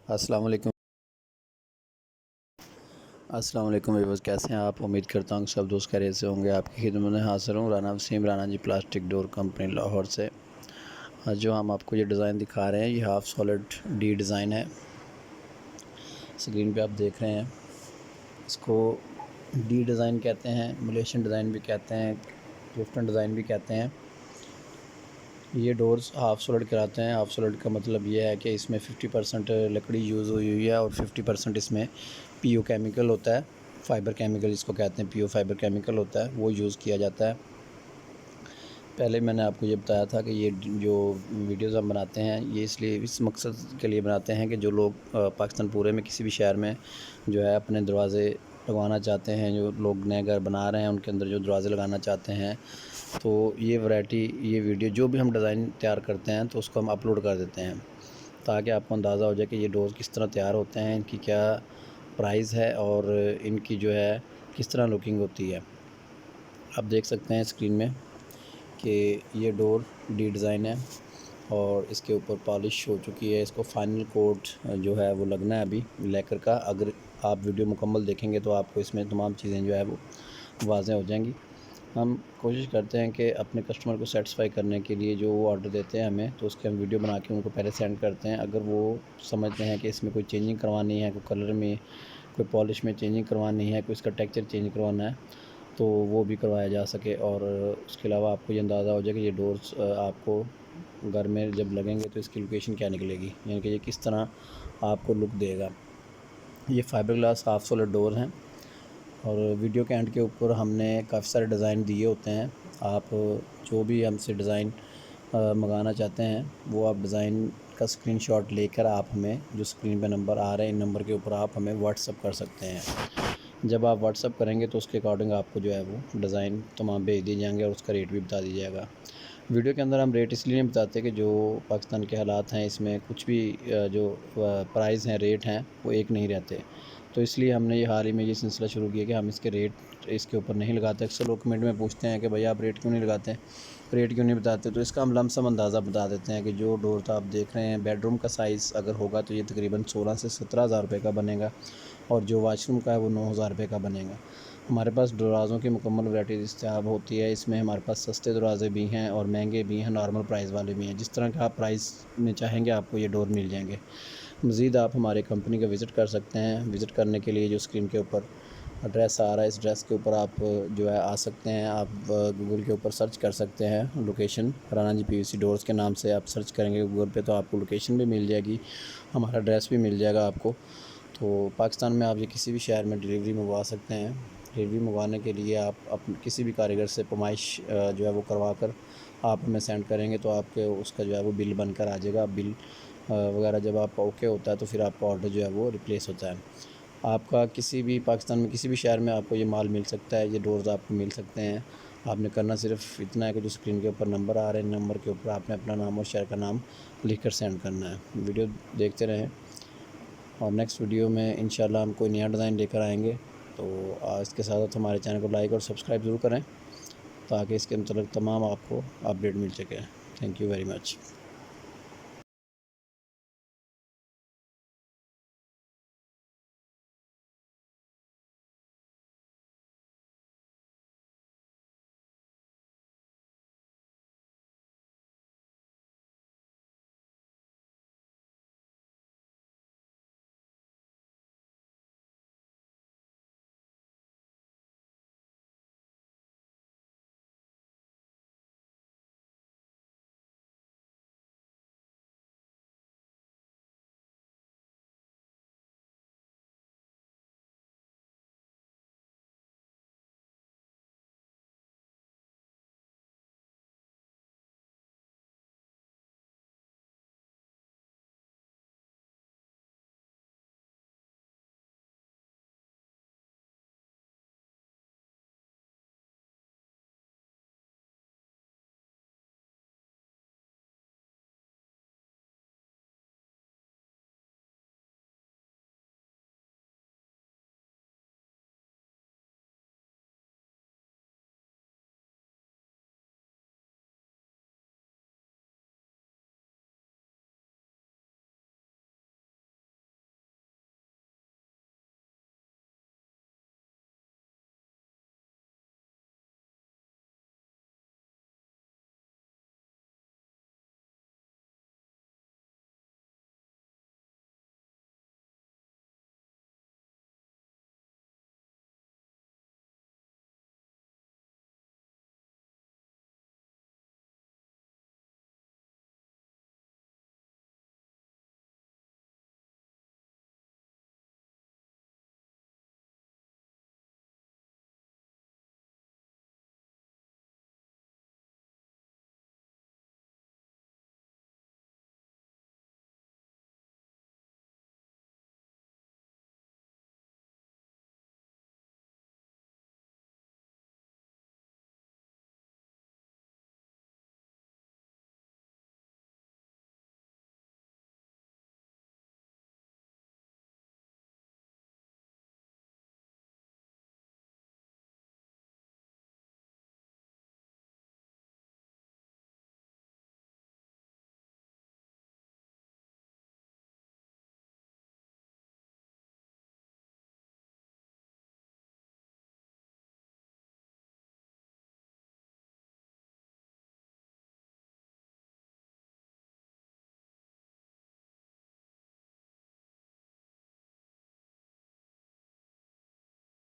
अस्सलाम वालेकुम। अस्सलाम वालेकुम व्यूअर्स, कैसे हैं आप? उम्मीद करता हूँ सब दोस्त खैरियत से होंगे। आपकी खिदमत में हाज़िर हूँ राना वसीम, राना जी प्लास्टिक डोर कंपनी लाहौर से। आज जो हम आपको ये डिज़ाइन दिखा रहे हैं ये हाफ़ सॉलिड डी डिज़ाइन है। स्क्रीन पे आप देख रहे हैं, इसको डी डिज़ाइन कहते हैं, मलेशियन डिज़ाइन भी कहते हैं, क्लिफ्टन डिज़ाइन भी कहते हैं। ये डोर्स हाफ़ सॉलिड कहलाते हैं। हाफ़ सॉलिड का मतलब ये है कि इसमें 50% लकड़ी यूज़ हुई है और 50% इसमें पीओ केमिकल होता है, फ़ाइबर केमिकल जिसको कहते हैं, पीओ फ़ाइबर केमिकल होता है, वो यूज़ किया जाता है। पहले मैंने आपको ये बताया था कि ये जो वीडियोज़ हम बनाते हैं ये इसलिए इस मकसद के लिए बनाते हैं कि जो लोग पाकिस्तान पूरे में किसी भी शहर में जो है अपने दरवाज़े लगवाना चाहते हैं, जो लोग नए घर बना रहे हैं उनके अंदर जो दरवाज़े लगाना चाहते हैं, तो ये वैरायटी, ये वीडियो जो भी हम डिज़ाइन तैयार करते हैं तो उसको हम अपलोड कर देते हैं ताकि आपको अंदाज़ा हो जाए कि ये डोर किस तरह तैयार होते हैं, इनकी क्या प्राइस है और इनकी जो है किस तरह लुकिंग होती है। आप देख सकते हैं स्क्रीन में कि ये डोर डी डिज़ाइन है और इसके ऊपर पॉलिश हो चुकी है। इसको फाइनल कोट जो है वो लगना है अभी लेकर का। अगर आप वीडियो मुकम्मल देखेंगे तो आपको इसमें तमाम चीज़ें जो है वो वाज़ेह हो जाएंगी। हम कोशिश करते हैं कि अपने कस्टमर को सेटिस्फाई करने के लिए जो वो ऑर्डर देते हैं हमें, तो उसके हम वीडियो बना के उनको पहले सेंड करते हैं। अगर वो समझते हैं कि इसमें कोई चेंजिंग करवानी है, कोई कलर में, कोई पॉलिश में चेंजिंग करवानी है, कोई इसका टेक्सचर चेंज करवाना है, तो वो भी करवाया जा सके। और उसके अलावा आपको ये अंदाज़ा हो जाए कि ये डोर्स आपको घर में जब लगेंगे तो इसकी लोकेशन क्या निकलेगी, यानी कि ये किस तरह आपको लुक देगा। ये fibre glass half solid door हैं और वीडियो के एंड के ऊपर हमने काफ़ी सारे डिज़ाइन दिए होते हैं। आप जो भी हमसे डिज़ाइन मंगाना चाहते हैं वो आप डिज़ाइन का स्क्रीनशॉट लेकर आप हमें, जो स्क्रीन पे नंबर आ रहे हैं इन नंबर के ऊपर आप हमें व्हाट्सअप कर सकते हैं। जब आप व्हाट्सअप करेंगे तो उसके अकॉर्डिंग आपको जो है वो डिज़ाइन तमाम भेज दिए जाएंगे और उसका रेट भी बता दिया जाएगा। वीडियो के अंदर हम रेट इसलिए नहीं बताते कि जो पाकिस्तान के हालात हैं इसमें कुछ भी जो प्राइस हैं, रेट हैं, वो एक नहीं रहते। तो इसलिए हमने ये हाल ही में ये सिलसिला शुरू किया कि हम इसके रेट इसके ऊपर नहीं लगाते। अक्सर लोग कमेंट में पूछते हैं कि भैया आप रेट क्यों नहीं लगाते, रेट क्यों नहीं बताते, तो इसका हम लमसम अंदाज़ा बता देते हैं कि जो डोर तो आप देख रहे हैं, बेडरूम का साइज़ अगर होगा तो ये तकरीबन 16 से 17 हज़ार रुपये का बनेगा और जो वाशरूम का है वो 9 हज़ार रुपये का बनेगा। हमारे पास दरवाज़ों की मुकम्मल वैरायटी दस्तयाब होती है। इसमें हमारे पास सस्ते दरवाज़े भी हैं और महंगे भी हैं, नॉर्मल प्राइस वाले भी हैं। जिस तरह का आप प्राइस में चाहेंगे आपको ये डोर मिल जाएंगे। मज़ीद आप हमारे कंपनी का विज़िट कर सकते हैं। विज़िट करने के लिए जो स्क्रीन के ऊपर एड्रेस आ रहा है, इस एड्रेस के ऊपर आप जो है आ सकते हैं। आप गूगल के ऊपर सर्च कर सकते हैं लोकेशन, राना जी पीवीसी डोर्स के नाम से आप सर्च करेंगे गूगल पे तो आपको लोकेशन भी मिल जाएगी, हमारा एड्रेस भी मिल जाएगा आपको। तो पाकिस्तान में आप ये किसी भी शहर में डिलीवरी मंगवा सकते हैं। डिलीवरी मंगवाने के लिए आप किसी भी कारीगर से फरमाइश जो है वो करवा कर आप हमें सेंड करेंगे तो आपके उसका जो है वो बिल बनकर आ जाएगा। बिल वगैरह जब आपका ओके होता है तो फिर आपका ऑर्डर जो है वो रिप्लेस होता है। आपका किसी भी पाकिस्तान में किसी भी शहर में आपको ये माल मिल सकता है, ये डोर्स आपको मिल सकते हैं। आपने करना सिर्फ इतना है कि जो स्क्रीन के ऊपर नंबर आ रहे हैं, नंबर के ऊपर आपने अपना नाम और शहर का नाम लिख कर सेंड करना है। वीडियो देखते रहें और नेक्स्ट वीडियो में इंशाल्लाह हम कोई नया डिज़ाइन लेकर आएँगे। तो इसके साथ साथ हमारे चैनल को लाइक और सब्सक्राइब ज़रूर करें ताकि इसके मतलब तमाम आपको अपडेट मिल सके। Thank you very much.